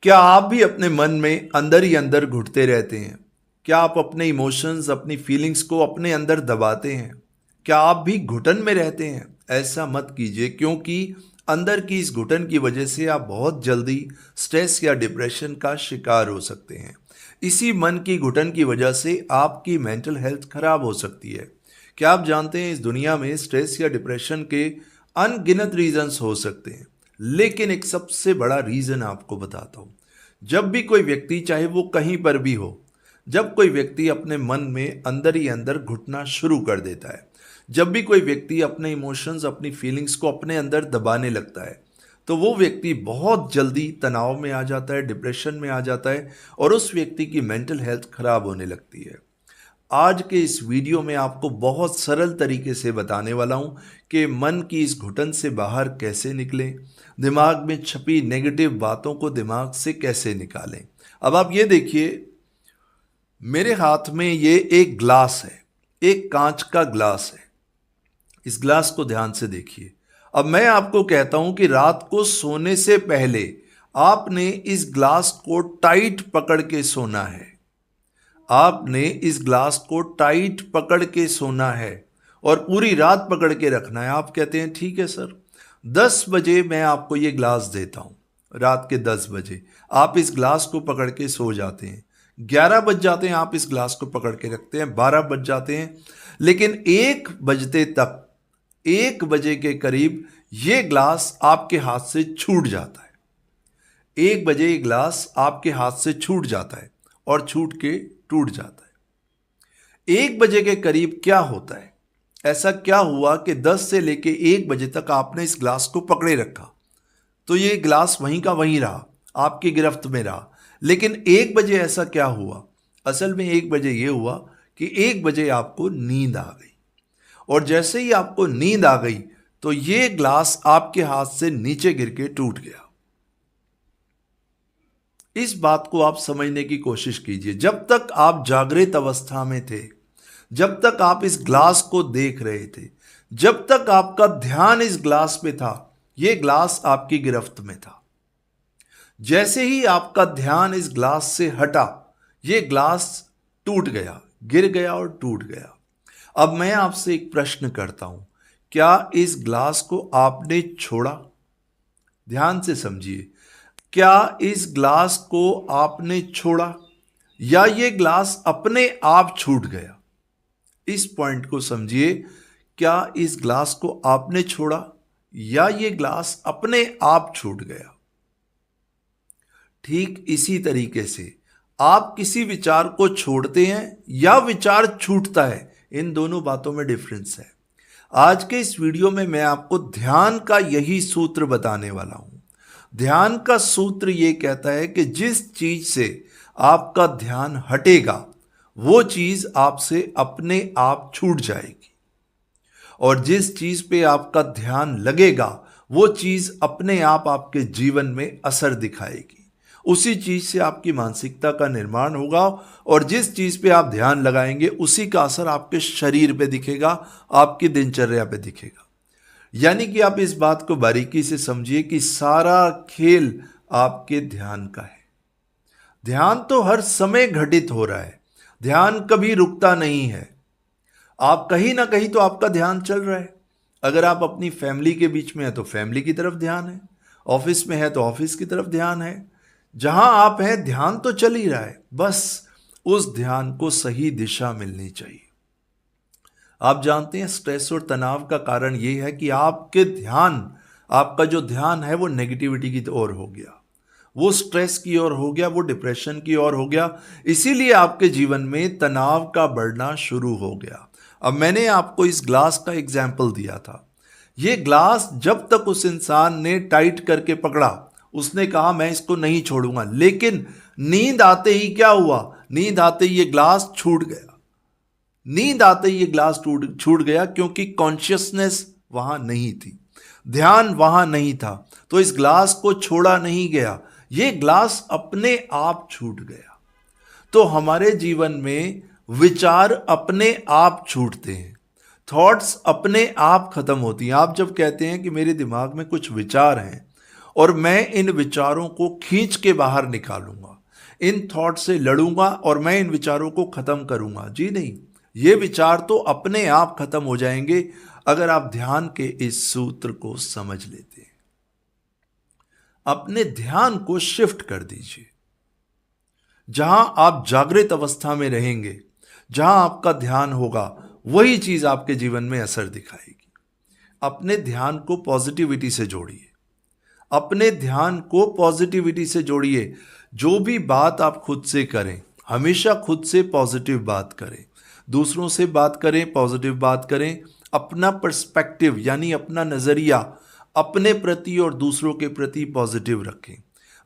क्या आप भी अपने मन में अंदर ही अंदर घुटते रहते हैं? क्या आप अपने इमोशंस, अपनी फीलिंग्स को अपने अंदर दबाते हैं? क्या आप भी घुटन में रहते हैं? ऐसा मत कीजिए, क्योंकि अंदर की इस घुटन की वजह से आप बहुत जल्दी स्ट्रेस या डिप्रेशन का शिकार हो सकते हैं। इसी मन की घुटन की वजह से आपकी मेंटल हेल्थ खराब हो सकती है। क्या आप जानते हैं, इस दुनिया में स्ट्रेस या डिप्रेशन के अनगिनत रीजंस हो सकते हैं, लेकिन एक सबसे बड़ा रीजन आपको बताता हूं। जब भी कोई व्यक्ति, चाहे वो कहीं पर भी हो, जब कोई व्यक्ति अपने मन में अंदर ही अंदर घुटना शुरू कर देता है, जब भी कोई व्यक्ति अपने इमोशंस, अपनी फीलिंग्स को अपने अंदर दबाने लगता है, तो वो व्यक्ति बहुत जल्दी तनाव में आ जाता है, डिप्रेशन में आ जाता है, और उस व्यक्ति की मेंटल हेल्थ खराब होने लगती है। आज के इस वीडियो में आपको बहुत सरल तरीके से बताने वाला हूं कि मन की इस घुटन से बाहर कैसे निकलें, दिमाग में छपी नेगेटिव बातों को दिमाग से कैसे निकालें। अब आप ये देखिए, मेरे हाथ में ये एक ग्लास है, एक कांच का ग्लास है। इस ग्लास को ध्यान से देखिए। अब मैं आपको कहता हूं कि रात को सोने से पहले आपने इस ग्लास को टाइट पकड़ के सोना है। आपने इस ग्लास को टाइट पकड़ के सोना है और पूरी रात पकड़ के रखना है। आप कहते हैं ठीक है सर, 10 बजे मैं आपको ये ग्लास देता हूं। रात के 10 बजे आप इस ग्लास को पकड़ के सो जाते हैं। 11 बज जाते हैं, आप इस ग्लास को पकड़ के रखते हैं। 12 बज जाते हैं, लेकिन 1 बजते तक, 1 बजे के करीब ये ग्लास आपके हाथ से छूट जाता है। 1 बजे ये ग्लास आपके हाथ से छूट जाता है और छूट के टूट जाता है। 1 बजे के करीब क्या होता है? ऐसा क्या हुआ कि 10 से लेके 1 बजे तक आपने इस ग्लास को पकड़े रखा, तो ये ग्लास वहीं का वहीं रहा, आपकी गिरफ्त में रहा। लेकिन 1 बजे ऐसा क्या हुआ? असल में 1 बजे ये हुआ कि 1 बजे आपको नींद आ गई, और जैसे ही आपको नींद आ गई तो ये ग्लास आपके हाथ से नीचे गिर के टूट गया। इस बात को आप समझने की कोशिश कीजिए। जब तक आप जागृत अवस्था में थे, जब तक आप इस ग्लास को देख रहे थे, जब तक आपका ध्यान इस ग्लास पे था, यह ग्लास आपकी गिरफ्त में था। जैसे ही आपका ध्यान इस ग्लास से हटा, यह ग्लास टूट गया, गिर गया और टूट गया। अब मैं आपसे एक प्रश्न करता हूं, क्या इस ग्लास को आपने छोड़ा? ध्यान से समझिए, क्या इस ग्लास को आपने छोड़ा या ये ग्लास अपने आप छूट गया? इस पॉइंट को समझिए। क्या इस ग्लास को आपने छोड़ा या ये ग्लास अपने आप छूट गया? ठीक इसी तरीके से आप किसी विचार को छोड़ते हैं या विचार छूटता है, इन दोनों बातों में डिफरेंस है। आज के इस वीडियो में मैं आपको ध्यान का यही सूत्र बताने वाला हूं। ध्यान का सूत्र ये कहता है कि जिस चीज से आपका ध्यान हटेगा, वो चीज आपसे अपने आप छूट जाएगी, और जिस चीज पे आपका ध्यान लगेगा, वो चीज अपने आप आपके जीवन में असर दिखाएगी। उसी चीज से आपकी मानसिकता का निर्माण होगा, और जिस चीज पे आप ध्यान लगाएंगे, उसी का असर आपके शरीर पे दिखेगा, आपकी दिनचर्या पे दिखेगा। यानी कि आप इस बात को बारीकी से समझिए कि सारा खेल आपके ध्यान का है। ध्यान तो हर समय घटित हो रहा है, ध्यान कभी रुकता नहीं है। आप कहीं ना कहीं तो आपका ध्यान चल रहा है। अगर आप अपनी फैमिली के बीच में है तो फैमिली की तरफ ध्यान है, ऑफिस में है तो ऑफिस की तरफ ध्यान है। जहां आप हैं ध्यान तो चल ही रहा है, बस उस ध्यान को सही दिशा मिलनी चाहिए। आप जानते हैं, स्ट्रेस और तनाव का कारण यह है कि आपका जो ध्यान है वो नेगेटिविटी की ओर हो गया, वो स्ट्रेस की ओर हो गया, वो डिप्रेशन की ओर हो गया। इसीलिए आपके जीवन में तनाव का बढ़ना शुरू हो गया। अब मैंने आपको इस ग्लास का एग्जाम्पल दिया था। ये ग्लास जब तक उस इंसान ने टाइट करके पकड़ा, उसने कहा मैं इसको नहीं छोड़ूंगा, लेकिन नींद आते ही क्या हुआ? नींद आते ही ये ग्लास छूट गया। नींद आते ही ये ग्लास छूट गया, क्योंकि कॉन्शियसनेस वहां नहीं थी, ध्यान वहां नहीं था, तो इस ग्लास को छोड़ा नहीं गया, ये ग्लास अपने आप छूट गया। तो हमारे जीवन में विचार अपने आप छूटते हैं, थॉट्स अपने आप खत्म होती हैं। आप जब कहते हैं कि मेरे दिमाग में कुछ विचार हैं और मैं इन विचारों को खींच के बाहर निकालूंगा, इन थॉट से लड़ूंगा और मैं इन विचारों को खत्म करूंगा। जी नहीं, ये विचार तो अपने आप खत्म हो जाएंगे अगर आप ध्यान के इस सूत्र को समझ लेते हैं। अपने ध्यान को शिफ्ट कर दीजिए। जहां आप जागृत अवस्था में रहेंगे, जहां आपका ध्यान होगा, वही चीज आपके जीवन में असर दिखाएगी। अपने ध्यान को पॉजिटिविटी से जोड़िए। अपने ध्यान को पॉजिटिविटी से जोड़िए। जो भी बात आप खुद से करें, हमेशा खुद से पॉजिटिव बात करें। दूसरों से बात करें, पॉजिटिव बात करें। अपना पर्सपेक्टिव यानी अपना नजरिया अपने प्रति और दूसरों के प्रति पॉजिटिव रखें।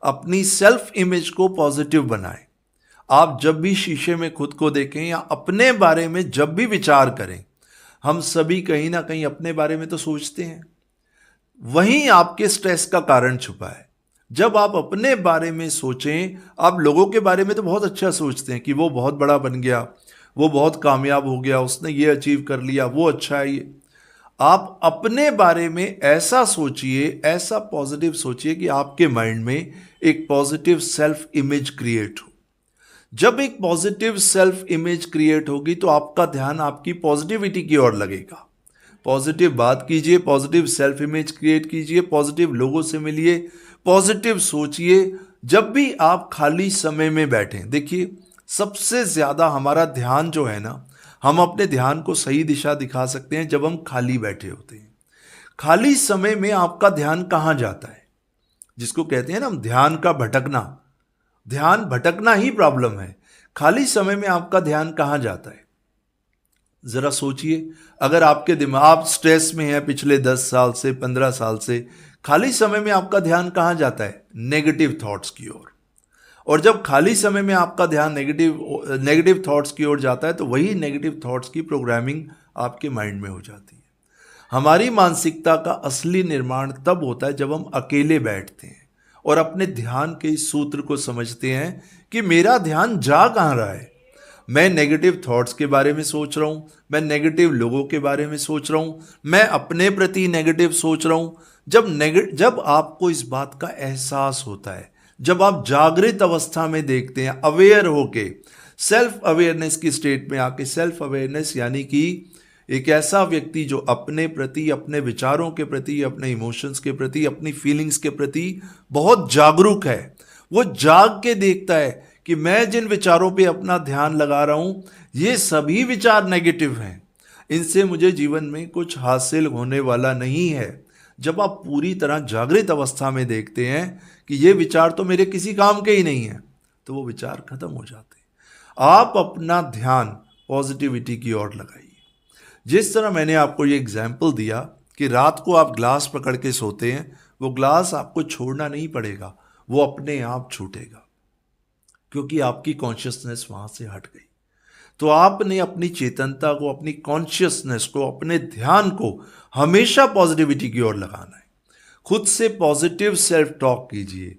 अपनी सेल्फ इमेज को पॉजिटिव बनाएं। आप जब भी शीशे में खुद को देखें या अपने बारे में जब भी विचार करें, हम सभी कहीं ना कहीं अपने बारे में तो सोचते हैं, वहीं आपके स्ट्रेस का कारण छुपा है। जब आप अपने बारे में सोचें, आप लोगों के बारे में तो बहुत अच्छा सोचते हैं कि वो बहुत बड़ा बन गया, वो बहुत कामयाब हो गया, उसने ये अचीव कर लिया, वो अच्छा है ये। आप अपने बारे में ऐसा सोचिए, ऐसा पॉजिटिव सोचिए कि आपके माइंड में एक पॉजिटिव सेल्फ इमेज क्रिएट हो। जब एक पॉजिटिव सेल्फ इमेज क्रिएट होगी तो आपका ध्यान आपकी पॉजिटिविटी की ओर लगेगा। पॉजिटिव बात कीजिए, पॉजिटिव सेल्फ इमेज क्रिएट कीजिए, पॉजिटिव लोगों से मिलिए, पॉजिटिव सोचिए। जब भी आप खाली समय में बैठें, देखिए सबसे ज्यादा हमारा ध्यान जो है ना, हम अपने ध्यान को सही दिशा दिखा सकते हैं जब हम खाली बैठे होते हैं। खाली समय में आपका ध्यान कहाँ जाता है, जिसको कहते हैं ना हम ध्यान का भटकना। ध्यान भटकना ही प्रॉब्लम है। खाली समय में आपका ध्यान कहाँ जाता है, जरा सोचिए। अगर आपके दिमाग, आप स्ट्रेस में हैं पिछले 10 साल से, 15 साल से, खाली समय में आपका ध्यान कहाँ जाता है? नेगेटिव थॉट्स की ओर। और जब खाली समय में आपका ध्यान नेगेटिव थॉट्स की ओर जाता है तो वही नेगेटिव थॉट्स की प्रोग्रामिंग आपके माइंड में हो जाती है। हमारी मानसिकता का असली निर्माण तब होता है जब हम अकेले बैठते हैं और अपने ध्यान के इस सूत्र को समझते हैं कि मेरा ध्यान जा कहाँ रहा है। मैं नेगेटिव थॉट्स के बारे में सोच रहा हूँ, मैं नेगेटिव लोगों के बारे में सोच रहा हूँ, मैं अपने प्रति नेगेटिव सोच रहा हूँ। जब आपको इस बात का एहसास होता है, जब आप जागृत अवस्था में देखते हैं, अवेयर होके, सेल्फ अवेयरनेस की स्टेट में आके, सेल्फ अवेयरनेस यानी कि एक ऐसा व्यक्ति जो अपने प्रति, अपने विचारों के प्रति, अपने इमोशंस के प्रति, अपनी फीलिंग्स के प्रति बहुत जागरूक है। वो जाग के देखता है कि मैं जिन विचारों पे अपना ध्यान लगा रहा हूं, ये सभी विचार नेगेटिव हैं, इनसे मुझे जीवन में कुछ हासिल होने वाला नहीं है। जब आप पूरी तरह जागृत अवस्था में देखते हैं कि ये विचार तो मेरे किसी काम के ही नहीं है, तो वो विचार खत्म हो जाते हैं। आप अपना ध्यान पॉजिटिविटी की ओर लगाइए। जिस तरह मैंने आपको ये एग्जाम्पल दिया कि रात को आप ग्लास पकड़ के सोते हैं, वो ग्लास आपको छोड़ना नहीं पड़ेगा, वो अपने आप छूटेगा, क्योंकि आपकी कॉन्शियसनेस वहां से हट गई। तो आपने अपनी चेतनता को, अपनी कॉन्शियसनेस को, अपने ध्यान को हमेशा पॉजिटिविटी की ओर लगाना है। खुद से पॉजिटिव सेल्फ टॉक कीजिए,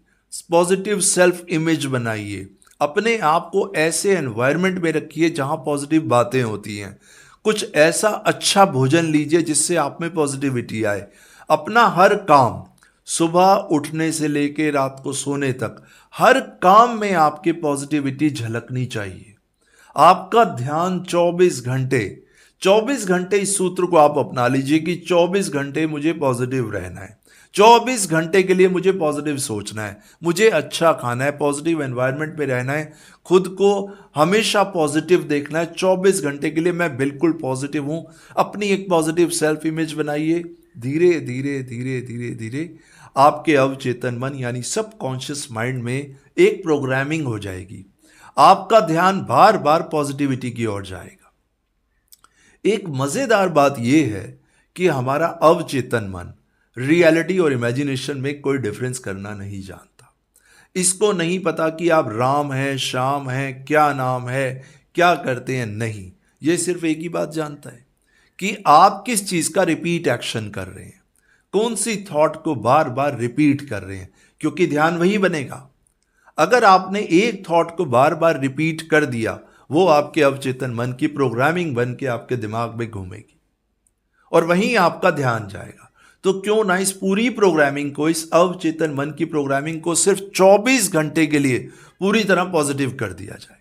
पॉजिटिव सेल्फ इमेज बनाइए। अपने आप को ऐसे एनवायरनमेंट में रखिए जहां पॉजिटिव बातें होती हैं। कुछ ऐसा अच्छा भोजन लीजिए जिससे आप में पॉजिटिविटी आए। अपना हर काम, सुबह उठने से लेके रात को सोने तक, हर काम में आपकी पॉजिटिविटी झलकनी चाहिए। आपका ध्यान 24 घंटे इस सूत्र को आप अपना लीजिए कि 24 घंटे मुझे पॉजिटिव रहना है। 24 घंटे के लिए मुझे पॉजिटिव सोचना है, मुझे अच्छा खाना है, पॉजिटिव एनवायरनमेंट में रहना है, खुद को हमेशा पॉजिटिव देखना है। 24 घंटे के लिए मैं बिल्कुल पॉजिटिव हूं। अपनी एक पॉजिटिव सेल्फ इमेज बनाइए। धीरे धीरे धीरे धीरे धीरे आपके अवचेतन मन यानी सबकॉन्शियस माइंड में एक प्रोग्रामिंग हो जाएगी। आपका ध्यान बार बार पॉजिटिविटी की ओर जाएगा। एक मजेदार बात यह है कि हमारा अवचेतन मन रियलिटी और इमेजिनेशन में कोई डिफरेंस करना नहीं जानता। इसको नहीं पता कि आप राम हैं, श्याम हैं, क्या नाम है, क्या करते हैं, नहीं। ये सिर्फ एक ही बात जानता है कि आप किस चीज का रिपीट एक्शन कर रहे हैं, कौन सी थॉट को बार बार रिपीट कर रहे हैं, क्योंकि ध्यान वही बनेगा। अगर आपने एक थॉट को बार बार रिपीट कर दिया, वो आपके अवचेतन मन की प्रोग्रामिंग बन के आपके दिमाग में घूमेगी और वहीं आपका ध्यान जाएगा। तो क्यों ना इस पूरी प्रोग्रामिंग को, इस अवचेतन मन की प्रोग्रामिंग को सिर्फ 24 घंटे के लिए पूरी तरह पॉजिटिव कर दिया जाए।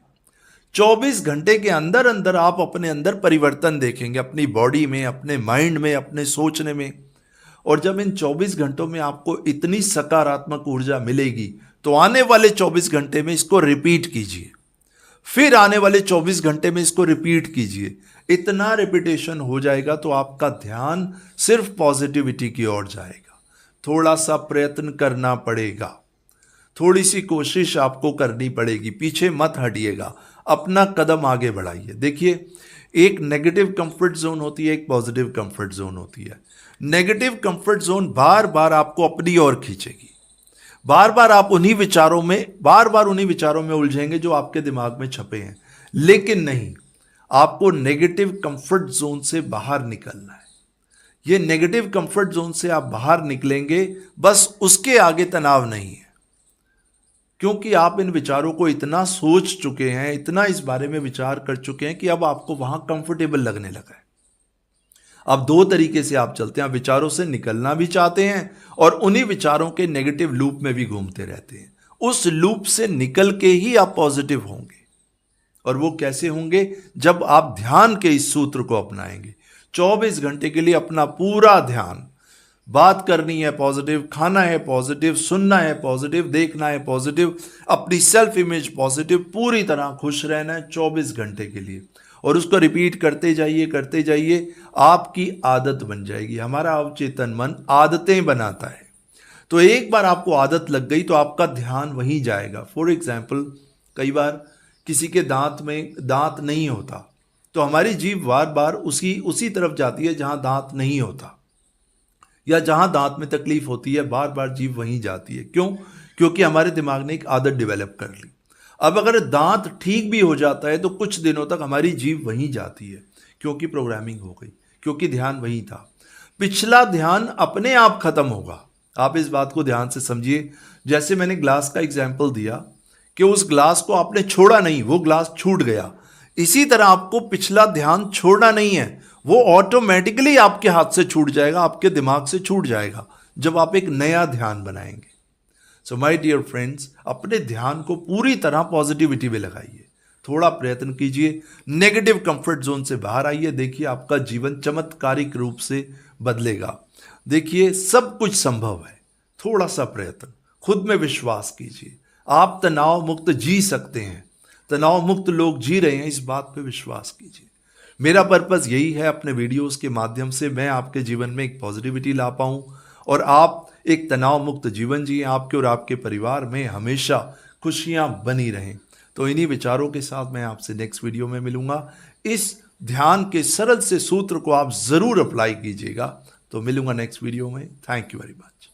24 घंटे के अंदर अंदर आप अपने अंदर परिवर्तन देखेंगे, अपनी बॉडी में, अपने माइंड में, अपने सोचने में। और जब इन 24 घंटों में आपको इतनी सकारात्मक ऊर्जा मिलेगी तो आने वाले 24 घंटे में इसको रिपीट कीजिए, फिर आने वाले 24 घंटे में इसको रिपीट कीजिए। इतना रिपीटेशन हो जाएगा तो आपका ध्यान सिर्फ पॉजिटिविटी की ओर जाएगा। थोड़ा सा प्रयत्न करना पड़ेगा, थोड़ी सी कोशिश आपको करनी पड़ेगी, पीछे मत हटिएगा, अपना कदम आगे बढ़ाइए। देखिए, एक नेगेटिव कंफर्ट जोन होती है, एक पॉजिटिव कंफर्ट जोन होती है। नेगेटिव कंफर्ट जोन बार बार आपको अपनी ओर खींचेगी, बार बार आप उन्हीं विचारों में उलझेंगे जो आपके दिमाग में छपे हैं। लेकिन नहीं, आपको नेगेटिव कंफर्ट जोन से बाहर निकलना है। ये नेगेटिव कंफर्ट जोन से आप बाहर निकलेंगे, बस उसके आगे तनाव नहीं है, क्योंकि आप इन विचारों को इतना सोच चुके हैं, इतना इस बारे में विचार कर चुके हैं कि अब आपको वहां कंफर्टेबल लगने लगा है। अब दो तरीके से आप चलते हैं, आप विचारों से निकलना भी चाहते हैं और उन्हीं विचारों के नेगेटिव लूप में भी घूमते रहते हैं। उस लूप से निकल के ही आप पॉजिटिव होंगे। और वो कैसे होंगे? जब आप ध्यान के इस सूत्र को अपनाएंगे। 24 घंटे के लिए अपना पूरा ध्यान, बात करनी है पॉजिटिव, खाना है पॉजिटिव, सुनना है पॉजिटिव, देखना है पॉजिटिव, अपनी सेल्फ इमेज पॉजिटिव, पूरी तरह खुश रहना है 24 घंटे के लिए। और उसको रिपीट करते जाइए, आपकी आदत बन जाएगी। हमारा अवचेतन मन आदतें बनाता है, तो एक बार आपको आदत लग गई तो आपका ध्यान वहीं जाएगा। फॉर एग्जाम्पल, कई बार किसी के दांत में दांत नहीं होता तो हमारी जीभ बार बार उसी तरफ जाती है जहां दांत नहीं होता, या जहां दांत में तकलीफ होती है बार बार जीभ वहीं जाती है। क्यों? क्योंकि हमारे दिमाग ने एक आदत डेवलप कर ली। अब अगर दांत ठीक भी हो जाता है तो कुछ दिनों तक हमारी जीभ वहीं जाती है, क्योंकि प्रोग्रामिंग हो गई, क्योंकि ध्यान वहीं था। पिछला ध्यान अपने आप खत्म होगा। आप इस बात को ध्यान से समझिए। जैसे मैंने ग्लास का एग्जाम्पल दिया कि उस ग्लास को आपने छोड़ा नहीं, वो ग्लास छूट गया। इसी तरह आपको पिछला ध्यान छोड़ना नहीं है, वो ऑटोमेटिकली आपके हाथ से छूट जाएगा, आपके दिमाग से छूट जाएगा जब आप एक नया ध्यान बनाएंगे। सो माय डियर फ्रेंड्स, अपने ध्यान को पूरी तरह पॉजिटिविटी में लगाइए, थोड़ा प्रयत्न कीजिए, नेगेटिव कंफर्ट जोन से बाहर आइए। देखिए, आपका जीवन चमत्कारिक रूप से बदलेगा। देखिए, सब कुछ संभव है। थोड़ा सा प्रयत्न, खुद में विश्वास कीजिए। आप तनाव मुक्त जी सकते हैं, तनाव मुक्त लोग जी रहे हैं, इस बात पे विश्वास कीजिए। मेरा पर्पस यही है, अपने वीडियोस के माध्यम से मैं आपके जीवन में एक पॉजिटिविटी ला पाऊं और आप एक तनाव मुक्त जीवन जिए, आपके और आपके परिवार में हमेशा खुशियां बनी रहें। तो इन्हीं विचारों के साथ मैं आपसे नेक्स्ट वीडियो में मिलूंगा। इस ध्यान के सरल से सूत्र को आप जरूर अप्लाई कीजिएगा। तो मिलूंगा नेक्स्ट वीडियो में। Thank you very much.